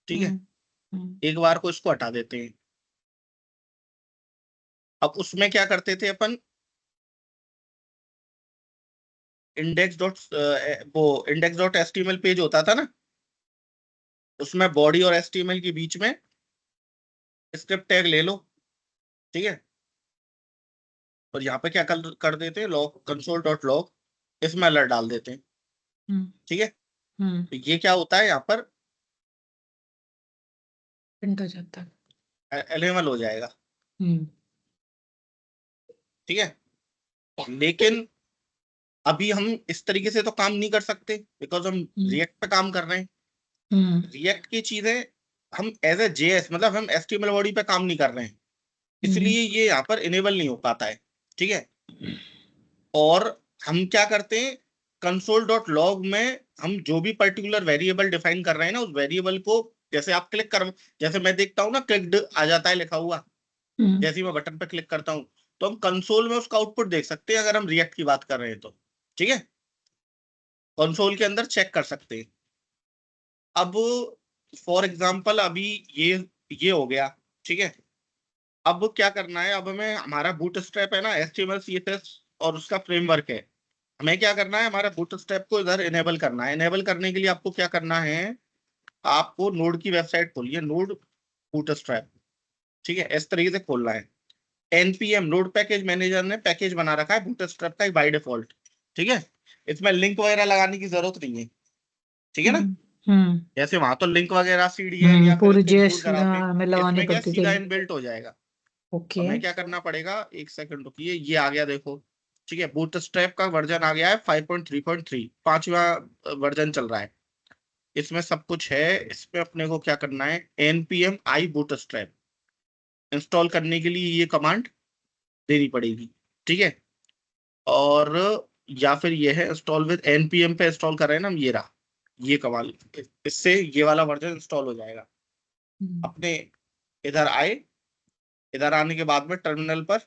ठीक है, हम्म, एक बार को इसको हटा देते हैं। अब उसमें क्या करते थे अपन, इंडेक्स डॉट वो इंडेक्स डॉट एचटीएमएल पेज होता था ना, उसमें बॉडी और एचटीएमएल के बीच में स्क्रिप्ट टैग ले लो। ठीक है, और यहाँ पे क्या कर देते हैं, लॉग कंसोल डॉट लॉग, इसमें अलर्ट डाल देते हैं। हम्म, ठीक है, हम्म, तो ये क्या होता है, यहाँ पर प्रिंट हो जाता है। एलेमल हो जाएगा। हम्म, ठीक है, लेकिन अभी हम इस तरीके से तो काम नहीं कर सकते, बिकॉज हम हम्म, रिएक्ट पे काम कर रहे हैं। हम्म, रिएक्ट की चीजें हम एज ए जेएस, मतलब हम एचटीएमएल बॉडी पे काम नहीं कर रहे हैं, हम्म, इसलिए ये यहाँ पर इनेबल नहीं हो पाता है। ठीक है, और हम क्या करते हैं, कंसोल डॉट लॉग में हम जो भी पर्टिकुलर वेरिएबल डिफाइन कर रहे हैं ना, उस वेरिएबल को जैसे आप क्लिक कर, जैसे मैं देखता हूँ ना क्लिक्ड आ जाता है लिखा हुआ, हम्म, जैसे ही मैं बटन पर क्लिक करता हूँ, तो हम कंसोल में उसका आउटपुट देख सकते हैं अगर हम रिएक्ट की बात कर रहे हैं तो। ठीक है, कंसोल के अंदर चेक कर सकते हैं। अब फॉर एग्जाम्पल अभी ये हो गया। ठीक है, अब क्या करना है, अब हमें हमारा बूट स्ट्रैप है ना, HTML CSS और उसका फ्रेमवर्क है, हमें क्या करना है, हमारा बूट स्ट्रैप को इधर इनेबल करना है। इनेबल करने के लिए आपको क्या करना है, आपको नोड की वेबसाइट खोलिए, नोड बूट स्ट्रैप। ठीक है, इस तरीके से खोलना है। एनपीएम नोड पैकेज मैनेजर ने पैकेज बना रखा है बूट स्ट्रैप का बाय डिफॉल्ट। ठीक है, इसमें लिंक वगैरह लगाने की जरूरत नहीं है। ठीक है ना, हम्म, हम्म, जैसे वहां तो लिंक वगैरह सीडीएन या फिर पूरी इसको जेएस इंक्लूड कराते हैं, में लगानी इसमें क्या पड़ती थी। सीधा इनबिल्ट हो जाएगा। ओके। हमें क्या करना पड़ेगा, एक सेकंड रुकिए, ये आ गया देखो। ठीक है, बूटस्ट्रैप का वर्जन आ गया है 5.3.3, पांचवा वर्जन चल रहा है, इसमें सब कुछ है। इसमें अपने को क्या करना है, npm i बूटस्ट्रैप इंस्टॉल करने के लिए ये कमांड देनी पड़ेगी। ठीक है, और या फिर ये है इंस्टॉल विद npm पे इंस्टॉल कर रहे हैं ना हम, ये रहा ये कमांड, इससे ये वाला वर्जन इंस्टॉल हो जाएगा। हम्म, अपने इधर आए, इधर आने के बाद में टर्मिनल पर,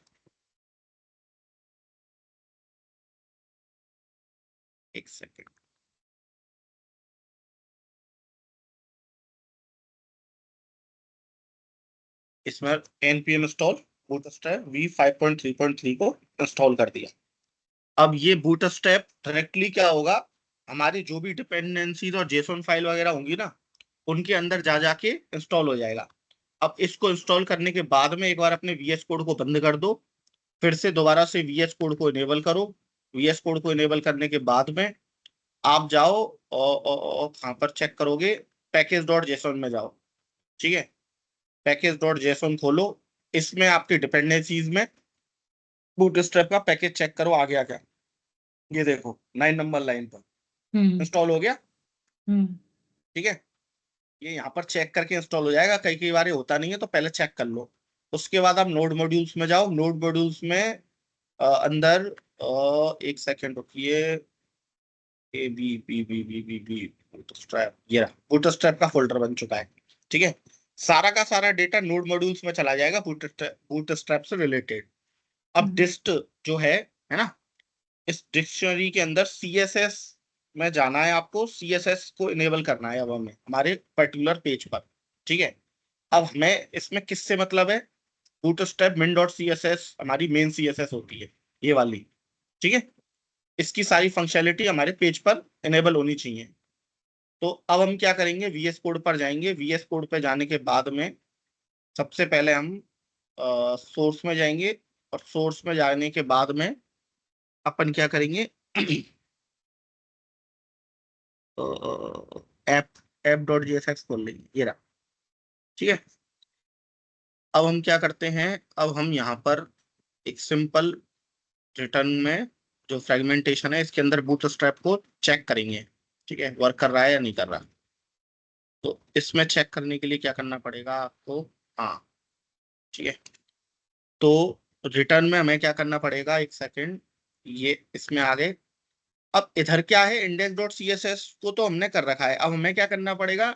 एक सेकेंड, इसमें npm इंस्टॉल बूटस्ट्रैप v5.3.3 को इंस्टॉल कर दिया। अब ये बूटस्ट्रैप डायरेक्टली क्या होगा, हमारी जो भी डिपेंडेंसीज और जेसोन फाइल वगैरह होंगी ना, उनके अंदर जा जाके इंस्टॉल हो जाएगा। अब इसको इंस्टॉल करने के बाद में एक बार अपने वीएस कोड को बंद कर दो, फिर से दोबारा से वीएस कोड को इनेबल करो। वीएस कोड को इनेबल करने के बाद में आप जाओ और कहाँ पर चेक करोगे, पैकेज डॉट जेसोन में जाओ। ठीक है, पैकेज डॉट जेसोन खोलो, इसमें आपकी डिपेंडेंसीज में बूटस्ट्रैप का पैकेज चेक करो आ गया क्या, ये देखो 9 नंबर लाइन पर हम्म, इंस्टॉल हो गया। हम्म, ठीक है, ये यहाँ पर चेक करके इंस्टॉल हो जाएगा, कई कई बार ये होता नहीं है तो पहले चेक कर लो। उसके बाद आप नोड मॉड्यूल्स में जाओ, नोड मॉड्यूल्स में अंदर एक सेकंड रुकिए, A B B B B B B bootstrap, ये रहा बूटस्ट्रैप का फोल्डर बन चुका है। ठीक है, सारा का सारा डेटा नोड मॉड्यूल्स में चला जाएगा बूटस्ट्रैप से रिलेटेड। अब हम्म, डिस्ट जो है ना, इस डिक्शनरी के अंदर सीएसएस में जाना है आपको, सीएसएस को इनेबल करना है अब हमें हमारे पर्टिकुलर पेज पर। ठीक है, अब हमें इसमें किससे मतलब है, Bootstrap min dot C S S हमारी मेन सीएसएस होती है, ये वाली। ठीक है, इसकी सारी फंक्शनैलिटी हमारे पेज पर इनेबल होनी चाहिए। तो अब हम क्या करेंगे, वीएस कोड पर जाएंगे, वीएस कोड पर जाने के बाद में सबसे पहले हम सोर्स में जाएंगे, और सोर्स में जाने के बाद में अपन क्या करेंगे, ऐप ऐप डॉट जेएसएक्स खोल लेंगे, ये रहा। ठीक है, अब हम क्या करते हैं, अब हम यहाँ पर एक सिंपल रिटर्न में जो फ्रेगमेंटेशन है इसके अंदर बूटस्ट्रैप को चेक करेंगे। ठीक है, वर्क कर रहा है या नहीं कर रहा। तो इसमें चेक करने के लिए क्या करना पड़ेगा आपको, हाँ ठीक है, तो रिटर्न में हमें क्या करना पड़ेगा, एक सेकेंड, ये इसमें आ गए। अब इधर क्या है, index dot C S S को तो हमने कर रखा है, अब हमें क्या करना पड़ेगा,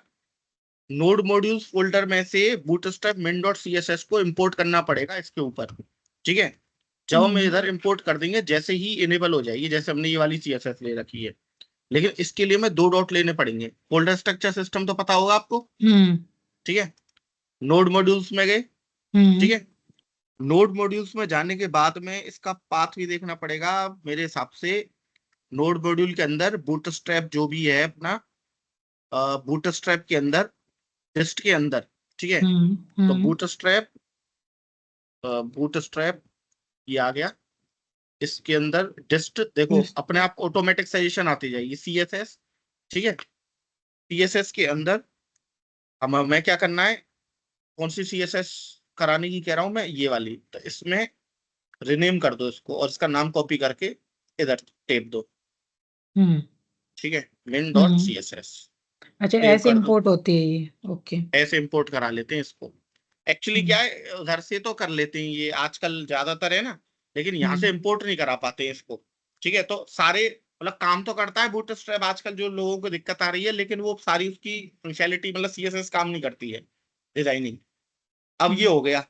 नोड मॉड्यूल्स फोल्डर में से Bootstrap min dot C S S को इंपोर्ट करना पड़ेगा इसके ऊपर। ठीक है, जब हम हम्म, इधर इंपोर्ट कर देंगे, जैसे ही इनेबल हो जाएगी, जैसे हमने ये वाली सीएसएस ले रखी है, लेकिन इसके लिए मैं 2 डॉट लेने पड़ेंगे। फोल्डर स्ट्रक्चर सिस्टम तो पता होगा आपको, ठीक है। नोड मॉड्यूल्स में गए, ठीक है। नोड मॉड्यूल्स में जाने के बाद में इसका पाथ भी देखना पड़ेगा मेरे हिसाब से। नोड मॉड्यूल के अंदर बूटस्ट्रैप जो भी है अपना, बूटस्ट्रैप के अंदर, डिस्ट के अंदर, ठीक है। तो बूटस्ट्रैप ये आ गया। इसके अंदर डिस्ट देखो अपने आप ऑटोमेटिक सजेशन आती जाएगी, CSS, ठीक है। CSS के अंदर हमें क्या करना है, कौन सी CSS कराने की कह रहा हूं मैं, ये वाली। तो इसमें रिनेम कर दो इसको और इसका नाम कॉपी करके इधर टेप दो, ठीक है। min.css अच्छा, सेव ऐसे कर दो। इंपोर्ट होती है ये? ओके। ऐसे इंपोर्ट करा लेते हैं इसको। एक्चुअली क्या है, घर से तो कर लेते हैं ये आजकल ज्यादातर, है ना। लेकिन यहाँ से इंपोर्ट नहीं करा पाते हैं इसको, ठीक है। तो सारे मतलब काम तो करता है बूटस्ट्रैप आजकल, जो लोगों को दिक्कत आ रही है, लेकिन वो सारी उसकी फंक्शनैलिटी मतलब CSS काम नहीं करती है, डिजाइनिंग। अब ये हो गया।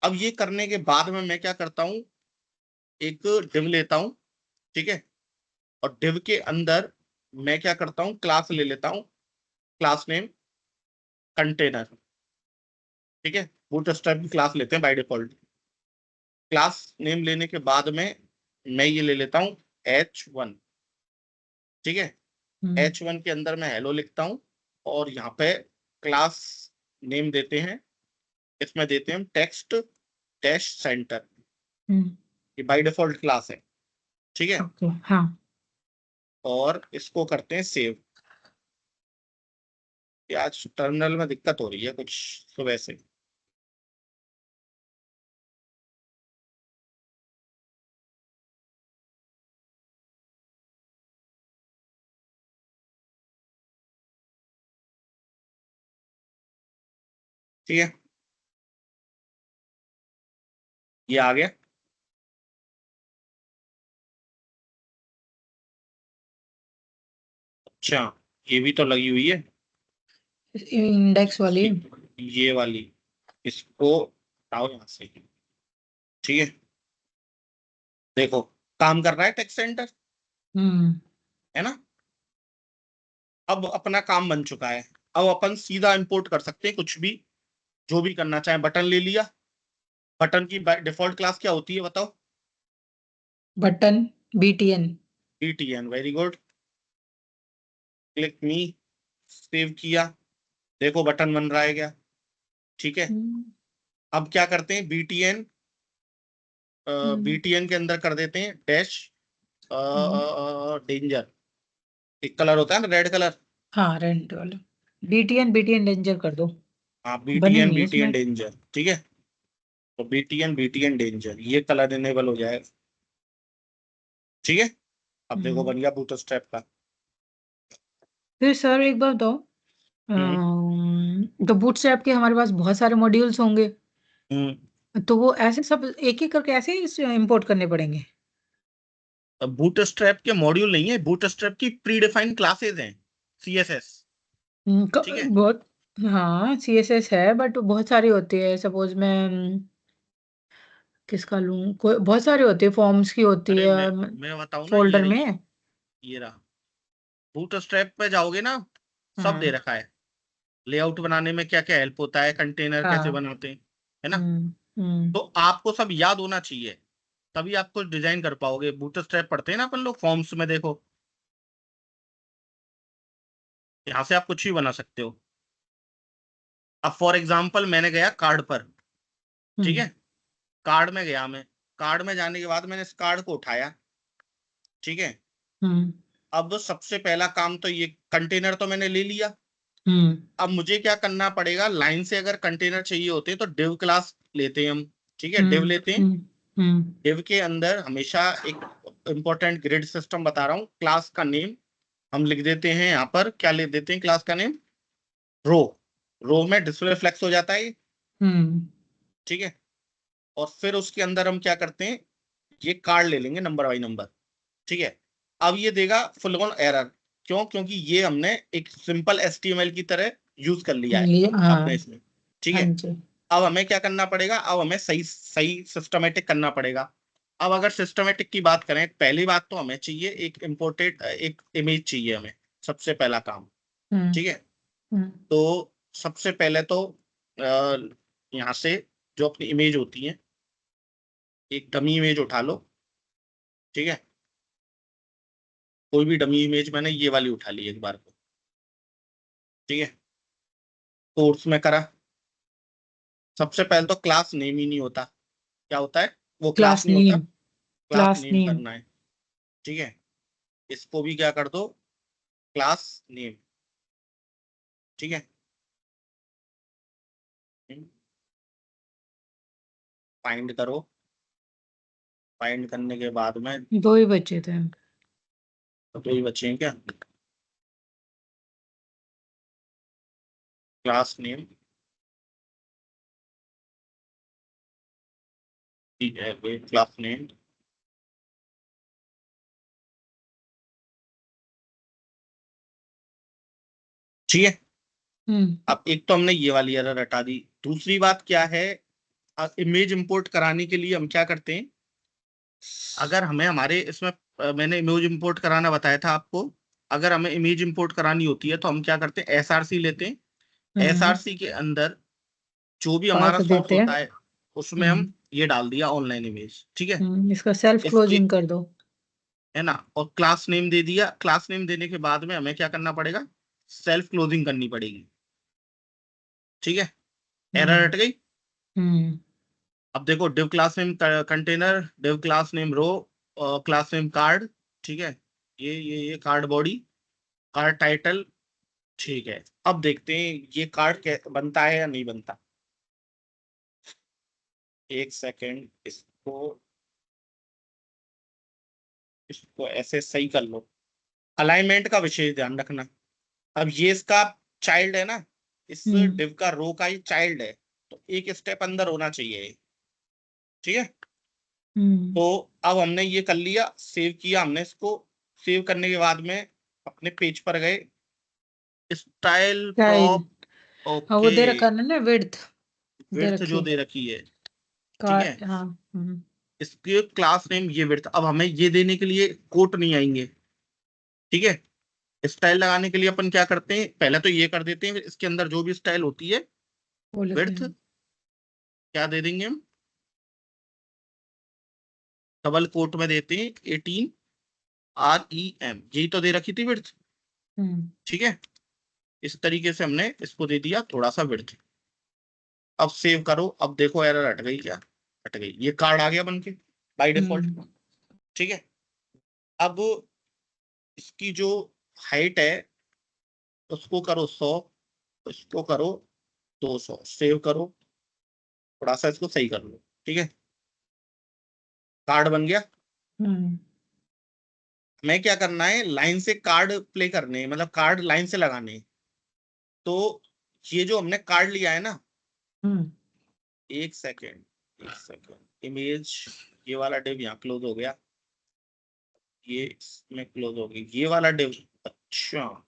अब ये करने के बाद में मैं क्या करता हूँ, एक डिव लेता हूँ, ठीक है। और डिव के अंदर मैं क्या करता हूँ, क्लास ले लेता हूँ, क्लास नेम कंटेनर, ठीक है। बूटस्ट्रैप की क्लास लेते हैं बाय डिफॉल्ट। क्लास नेम लेने के बाद में मैं ये ले लेता हूँ H1, ठीक है। H1 के अंदर मैं हेलो लिखता हूँ और यहाँ पे क्लास नेम देते हैं, इसमें देते हैं टेक्स्ट डैश सेंटर, ये बाय डिफॉल्ट क्लास है, ठीक है। ओके, हाँ। और इसको करते हैं सेव। ये आज टर्मिनल में दिक्कत हो रही है कुछ सुबह से। ठीक है, ये आ गया। अच्छा, ये भी तो लगी हुई है इंडेक्स वाली। ये वाली, इसको हटाओ यहाँ से, ठीक है। देखो काम कर रहा है टेक्स्ट सेंटर, है ना। अब अपना काम बन चुका है। अब अपन सीधा इंपोर्ट कर सकते हैं कुछ भी, जो भी करना चाहे। बटन ले लिया, बटन की डिफॉल्ट क्लास क्या होती है बताओ? Button, BTN। BTN, very good. Click मी, सेव किया, देखो बटन बन रहा है क्या, ठीक है। अब क्या करते हैं, BTN, BTN के अंदर कर देते हैं डैश डेंजर। एक कलर होता है ना, रेड कलर। हाँ, रेंट वाला। BTN डेंजर कर दो। हाँ, बनी BTN नहीं है BTN इसमें। डेंजर, ठीक है। तो BTN डेंजर, ये कलर इनेबल हो जाएगा, ठीक है। अब देखो बन गया बूटस्ट्रैप का। फिर सर एक बात बताओ, हम्म तो बूटस्ट्रैप के हमारे पास बहुत सारे मॉड्यूल्स होंगे, तो वो ऐसे सब एक एक करके ऐसे ही इंपोर्ट करने पड़ेंगे? बूटस्ट्रैप के मॉड्यूल नहीं है, बूटस्ट्रैप की प्री डिफाइंड क्लासेस हैं, CSS, ठीक है। बहुत। हाँ, CSS है, बट बहुत सारी होती है। सपोज मैं किसका लूँ, कोई बहुत सारी होती है, फॉर्म्स की होती अरे है मैं बताऊं ना, ये फोल्डर रही, में। ये रहा। बूटस्ट्रैप पे जाओगे ना, सब दे हाँ, रखा है। लेआउट बनाने में क्या क्या हेल्प होता है, कंटेनर कैसे हाँ। बनाते हैं, है ना। हम्म, हम्म। तो आपको सब याद होना चाहिए, तभी आप कुछ डिजाइन कर पाओगे। बूटस्ट्रैप पढ़ते हैं ना अपन लोग फॉर्म्स में, देखो यहाँ से आप कुछ भी बना सकते हो। अब फॉर एग्जाम्पल मैंने गया कार्ड पर, ठीक है। कार्ड में गया मैं, कार्ड में जाने के बाद मैंने इस कार्ड को उठाया, ठीक है। हम्म, अब सबसे पहला काम तो ये कंटेनर तो मैंने ले लिया। हम्म, अब मुझे क्या करना पड़ेगा, लाइन से अगर कंटेनर चाहिए होते हैं तो डिव क्लास लेते हैं हम, ठीक है। डिव हम्म, लेते हैं। हम्म, हम्म, डिव के अंदर हमेशा एक इंपॉर्टेंट ग्रिड सिस्टम बता रहा हूँ, क्लास का नेम हम लिख देते हैं यहाँ पर, क्या लिख देते हैं क्लास का नेम, रो। रो में डिस्प्ले फ्लेक्स हो जाता है, हम्म, ठीक है। और फिर उसके अंदर हम क्या करते हैं, ये कार्ड ले लेंगे नंबर बाई नंबर, ठीक है। अब ये देगा फुल ऑन एरर, क्यों? क्योंकि ये हमने एक सिंपल HTML की तरह यूज कर लिया है हाँ, अपने इसमें, ठीक हाँ है। जी। अब हमें क्या करना पड़ेगा, अब हमें सही सही सिस्टमेटिक करना पड़ेगा। अब अगर सिस्टमेटिक की बात करें, पहली बात तो हमें चाहिए एक इम्पोर्टेड एक इमेज चाहिए हमें, सबसे पहला काम। ठीक है, तो सबसे पहले तो यहाँ से जो अपनी इमेज होती है, एक डमी इमेज उठा लो। ठीक है, कोई भी डमी इमेज, मैंने ये वाली उठा ली एक बार को। ठीक है, कोर्स में करा, सबसे पहले तो क्लास नेम ही नहीं होता। क्या होता है? वो क्लास क्लास नहीं होता, name, class class name name. करना है। ठीक है, इसको भी क्या कर दो, क्लास नेम। ठीक है, फाइंड करो, फाइंड करने के बाद में दो ही बच्चे थे। तो ही बचे हैं क्या, क्लास नेम। ठीक है, क्लास नेम। ठीक है, अब एक तो हमने ये वाली एरर हटा दी। दूसरी बात क्या है, इमेज इंपोर्ट कराने के लिए हम क्या करते हैं, अगर हमें हमारे इसमें मैंने इमेज इंपोर्ट कराना बताया था आपको। अगर हमें इमेज इंपोर्ट करानी होती है तो हम क्या करते हैं, एसआरसी लेते हैं। एसआरसी के अंदर जो भी हमारा पाथ सोर्स देते हैं। होता है उसमें हम ये डाल दिया ऑनलाइन इमेज। ठीक है, इसका सेल्फ इसके, क्लोजिंग कर दो। है ना, और क्लास नेम दे दिया। क्लास नेम देने के बाद में हमें क्या करना पड़ेगा, सेल्फ क्लोजिंग करनी पड़ेगी। ठीक है, एरर हम्म हट गई। हम्म अब देखो, div class name container, div class name row, class name card. ठीक है, ये कार्ड बॉडी, कार्ड टाइटल। ठीक है, अब देखते हैं ये कार्ड बनता है या नहीं बनता। एक सेकेंड, इसको ऐसे सही कर लो। अलाइनमेंट का विशेष ध्यान रखना। अब ये इसका चाइल्ड है ना, इस हम्म डिव का रो का ही चाइल्ड है, तो एक स्टेप अंदर होना चाहिए। ठीक है, हम्म तो अब हमने ये कर लिया, सेव किया हमने इसको। सेव करने के बाद में अपने पेज पर गए, स्टाइल स्टाइल। प्रॉप। हाँ, वो ओके, दे रखा है ना, विड्थ दे विड्थ रखी जो है। दे रखी है। का ठीक है, हाँ। इसके क्लास नेम ये विड्थ, अब हमें ये देने के लिए कोट नहीं आएंगे। ठीक है, स्टाइल लगाने के लिए अपन क्या करते हैं, पहले तो ये कर देते हैं, फिर इसके अंदर जो भी स्टाइल होती है, वो लिख विड्थ लेंगे। क्या दे देंगे हम, डबल कोट में देते हैं 18 REM, यही तो दे रखी थी विड्थ। हम्म ठीक है, इस तरीके से हमने इसको दे दिया थोड़ा सा विड्थ। अब सेव करो, अब देखो एरर हट गई क्या, हट गई, ये कार्ड आ गया बनके बाय डिफॉल्ट। हम्म ठीक है, अब इसकी जो हाइट है उसको करो 100, इसको करो 200, सेव करो, थोड़ा सा इसको सही कर लो। ठीक है, कार्ड बन गया। हम्म मैं क्या करना है, लाइन से कार्ड प्ले करने हैं, मतलब कार्ड लाइन से लगाने हैं। तो ये जो हमने कार्ड लिया है ना, हम्म एक सेकेंड, एक सेकेंड, इमेज, ये वाला डिव यहाँ क्लोज हो गया, ये इसमें क्लोज हो गई, ये वाला डिव। अच्छा,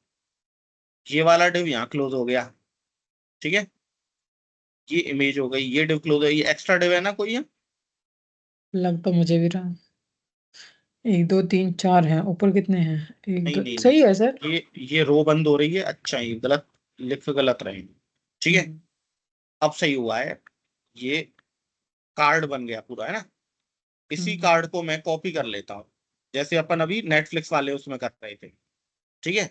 ये वाला डिव यहाँ क्लोज हो गया। ठीक है, ये इमेज हो गई, ये डिव क्लोज है, ये एक्स्ट्रा डिव है ना कोई है? लग तो मुझे भी रहा। 1 2 3 4 हैं, ऊपर कितने हैं? एक नहीं दो, नहीं सही है सर। नहीं, ये रो बंद हो रही है। अच्छा, ये गलत लिख गलत रहे। ठीक है, हम्म अब सही हुआ है। ये कार्ड बन गया पूरा, है ना। इसी हम्म कार्ड को मैं कॉपी कर लेता हूँ, जैसे अपन अभी नेटफ्लिक्स वाले उसमें कर रहे थे। ठीक है,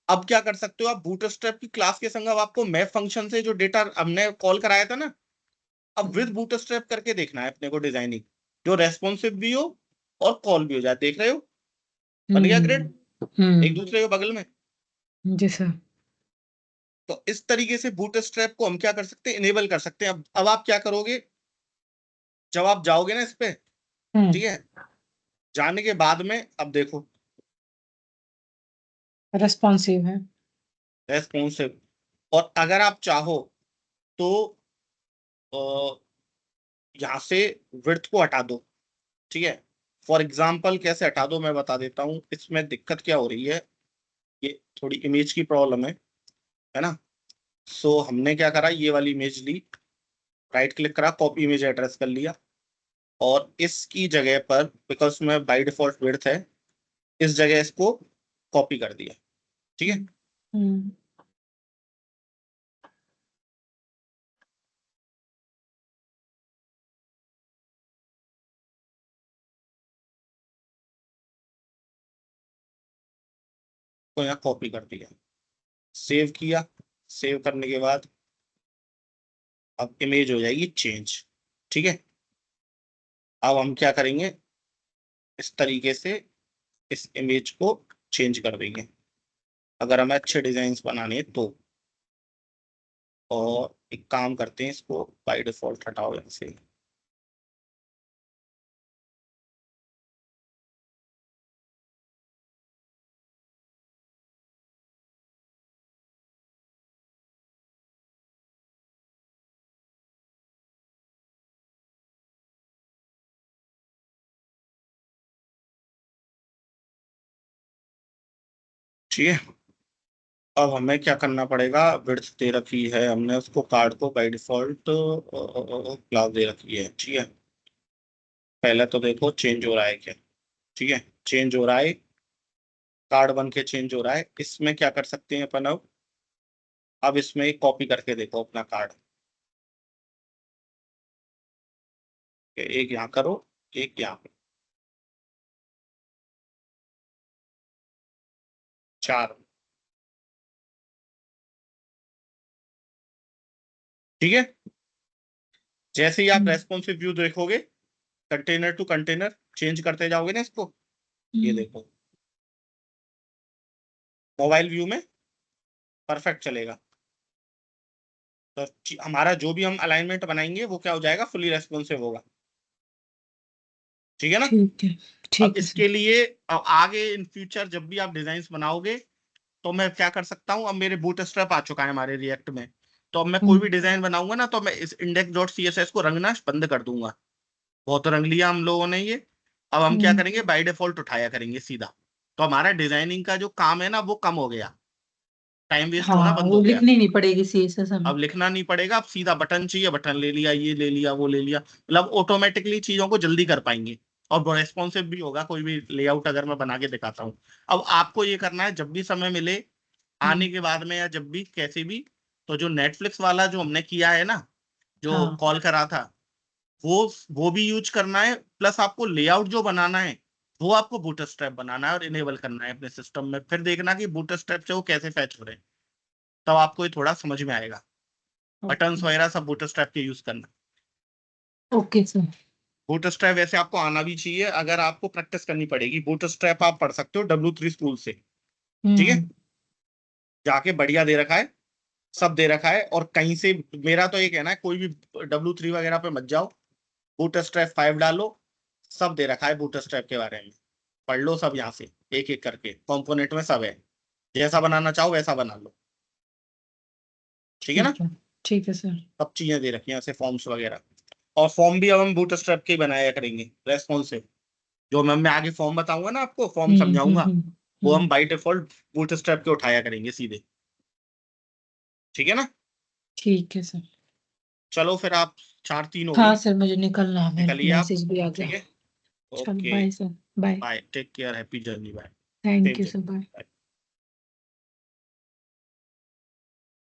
अब क्या कर सकते हो आप, बूटस्ट्रैप की क्लास के संग अब आपको मैप फंक्शन से जो डेटा हमने कॉल कराया था ना, अब विद बूटस्ट्रैप करके देखना है अपने को डिजाइनिंग, जो रेस्पॉन्सिव भी हो और कॉल भी हो जाए। देख रहे हो, बन गया ग्रिड एक हम्म दूसरे के बगल में। जी सर। तो इस तरीके से बूटस्ट्रैप को हम क्या कर सकते हैं, इनेबल कर सकते हैं। अब आप क्या करोगे, जब आप जाओगे ना इस पे, ठीक है, जाने के बाद में अब देखो रेस्पॉन्सिव है। रेस्पॉन्सिव। और अगर आप चाहो तो यहाँ से विड्थ को हटा दो। ठीक है, फॉर एग्जाम्पल कैसे हटा दो मैं बता देता हूँ, इसमें दिक्कत क्या हो रही है, ये थोड़ी इमेज की प्रॉब्लम है ना। सो हमने क्या करा, ये वाली इमेज ली, राइट क्लिक करा, कॉपी इमेज एड्रेस कर लिया। और इसकी जगह पर बिकॉज में बाय डिफॉल्ट विड्थ है, इस जगह इसको कॉपी कर दिया। ठीक है, हम्म, तो यहाँ कॉपी कर दिया, सेव किया। सेव करने के बाद अब इमेज हो जाएगी चेंज। ठीक है, अब हम क्या करेंगे, इस तरीके से इस इमेज को चेंज कर देंगे अगर हमें अच्छे डिजाइन बनाने हैं तो। और एक काम करते हैं, इसको बाय डिफॉल्ट हटाओ यहाँ से। ठीक है, अब हमें क्या करना पड़ेगा, विड्थ दे रखी है हमने उसको, कार्ड को बाय डिफॉल्ट क्लास दे रखी है। ठीक है, पहले तो देखो चेंज हो रहा है क्या। ठीक है, चेंज हो रहा है, कार्ड बन के चेंज हो रहा है। इसमें क्या कर सकते हैं अपन, अब इसमें एक कॉपी करके देखो अपना कार्ड, एक यहाँ करो, एक यहाँ पे, 4। ठीक है, जैसे ही आप रेस्पॉन्सिव व्यू देखोगे, कंटेनर टू कंटेनर चेंज करते जाओगे ना इसको, ये देखो मोबाइल व्यू में परफेक्ट चलेगा। तो हमारा जो भी हम अलाइनमेंट बनाएंगे वो क्या हो जाएगा, फुली रेस्पॉन्सिव होगा। ठीक है ना। ठीक है, अब ठीक है सर। इसके लिए अब आगे इन फ्यूचर जब भी आप डिजाइन बनाओगे तो मैं क्या कर सकता हूँ, अब मेरे बूटस्ट्रैप आ चुका है हमारे रिएक्ट में, तो अब मैं कोई भी डिजाइन बनाऊंगा ना तो मैं इस index dot C S S को रंगना बंद कर दूंगा। बहुत रंग लिया हम लोगों ने ये। अब हम क्या करेंगे, बाय डिफॉल्ट उठाया करेंगे सीधा। तो हमारा डिजाइनिंग का जो काम है ना वो कम हो गया, टाइम वेस्ट होना हाँ, बंद वो हो गया। लिखनी नहीं पड़ेगी सीएसएस हमें। अब लिखना नहीं पड़ेगा, अब सीधा बटन चाहिए, बटन ले लिया, ये ले लिया, वो ले लिया, मतलब ऑटोमेटिकली चीजों को जल्दी कर पाएंगे। और रेस्पॉन्सिव भी होगा कोई भी लेआउट अगर मैं बना के दिखाता हूँ। अब आपको ये करना है जब भी समय मिले, आने के बाद में या जब भी कैसे भी, तो जो नेटफ्लिक्स वाला जो हमने किया है ना, जो हाँ, कॉल करा था, वो भी यूज करना है। प्लस आपको लेआउट जो बनाना है वो आपको बूटस्ट्रैप बनाना है और इनेबल करना है अपने सिस्टम में। फिर देखना कि बूटस्ट्रैप से वो कैसे फैच हो रहे हैं, तब आपको ये थोड़ा समझ में आएगा। बटन्स ओके, वगैरह सब बूटस्ट्रैप के यूज करना। Okay sir. बूटस्ट्रैप वैसे आपको आना भी चाहिए, अगर आपको प्रैक्टिस करनी पड़ेगी। बूटस्ट्रैप आप पढ़ सकते हो W3 स्कूल से। ठीक है, हम्म, जाके बढ़िया दे रखा है, सब दे रखा है। और कहीं से मेरा तो ये कहना है, कोई भी W3 वगैरह पे मत जाओ, बूटस्ट्रैप 5 डालो, सब दे रखा है बूटस्ट्रैप के बारे में। पढ़ लो सब यहाँ से, एक एक करके कंपोनेंट में सब है, जैसा बनाना चाहो वैसा बना लो। ठीक है ना, ठीक है, ठीक है सर। सब चीजें दे रखी हैं ऐसे, फॉर्म्स वगैरह। और फॉर्म भी अब हम बूटस्ट्रैप के ही बनाया करेंगे रेस्पॉन्सिव। जो मैं आगे फॉर्म बताऊंगा ना आपको, फॉर्म समझाऊंगा, वो हम बाय डिफॉल्ट बूटस्ट्रैप के उठाया करेंगे सीधे। ठीक है ना। ठीक है सर। चलो फिर आप 4-3 हो हाँ गई, सर, मुझे निकलना है, मेरे निकलिए आप। मैसेज भी आ ठीक गया। है, चलो okay, bye sir, bye. Bye, take care, happy journey, bye. Thank same you same. Sir, bye.